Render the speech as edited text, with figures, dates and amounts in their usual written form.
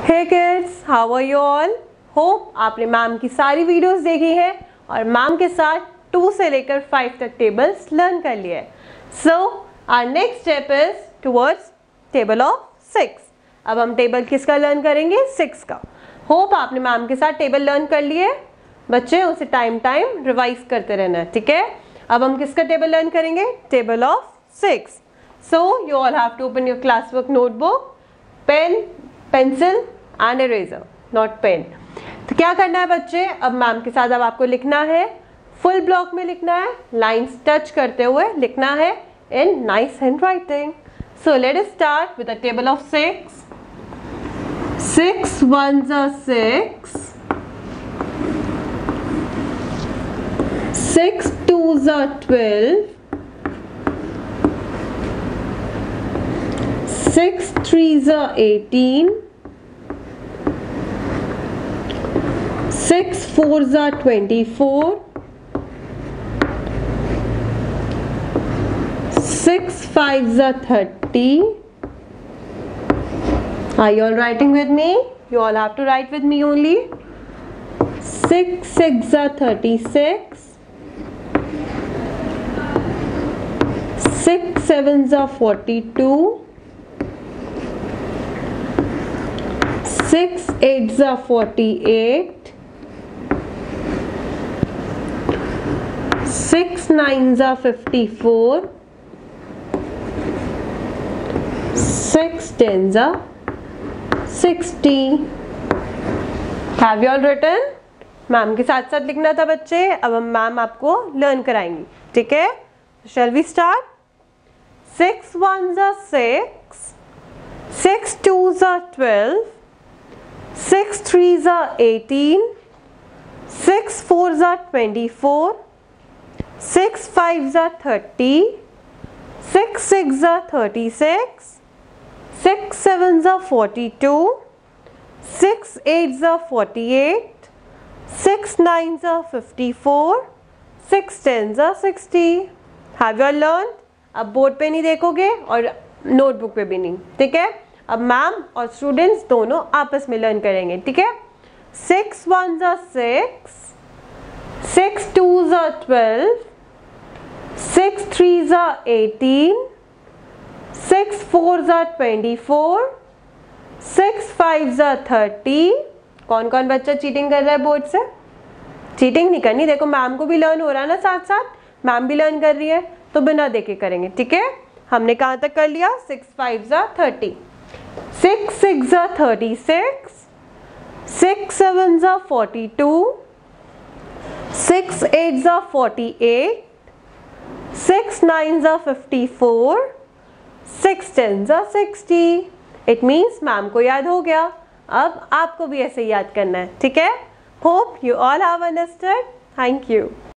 Hey kids, how are you all? Hope आपने ma'am की सारी वीडियोस देखी हैं और मैम के साथ 2 से लेकर 5 तक टेबल्स लर्न कर लिए हैं। So our next step is towards table of 6। अब हम टेबल किसका लर्न करेंगे? 6 का। होप आपने मैम के साथ टेबल लर्न कर लिए। बच्चे उसे टाइम रिवाइज करते रहना है, ठीक है? अब हम किसका टेबल लर्न करेंगे? Table of 6। So you all have to open your class work notebook, pen, pencil and eraser, not pen. तो क्या करना है बच्चे? अब मैम के साथ अब आपको लिखना है, फुल ब्लॉक में लिखना है, लाइंस टच करते हुए लिखना है in nice handwriting. So let us start with the table of 6। 6 1s are 6, 6 2s are 12, 6 3s are 18, 6 4s are 24, 6 5s are 30. Are you all writing with me? You all have to write with me only. 6 6s are 36, 6 7s are 42, 6 8s are 48, 6 9s are 54, 6 10s are 60. Have you all written? Ma'am के साथ साथ लिखना था बच्चे। अब हम ma'am आपको learn कराएंगी, ठीक है? Shall we start? 6 1s are 6, 6 2s are 12, 6 3s are 18, 6 4s are 24, 6 5s are 30, 6 6s are 36, 6 7s are 42, 6 8s are 48, 6 9s are 54, 6 10s are 60. Have you all learned? अब बोर्ड पे नहीं देखोगे और नोटबुक पे भी नहीं, ठीक है? अब मैम और स्टूडेंट्स दोनों आपस में लर्न करेंगे, ठीक है? 6 1s are 6, 6 2s are 12, 6 3s are 18, 6 4s are 24, 6 5s are 30. कौन कौन बच्चा चीटिंग कर रहा है बोर्ड से? चीटिंग नहीं करनी, देखो मैम को भी लर्न हो रहा है ना, साथ साथ मैम भी लर्न कर रही है, तो बिना देखे करेंगे, ठीक है? हमने कहाँ तक कर लिया? 6 5s are 30, 6 6s are 36, 6 7s are 42, 6 8s are 48, 6 9s are 54, 6 10s are 60. It means ma'am को याद हो गया, अब आपको भी ऐसे याद करना है, ठीक है? Hope you all have understood. Thank you.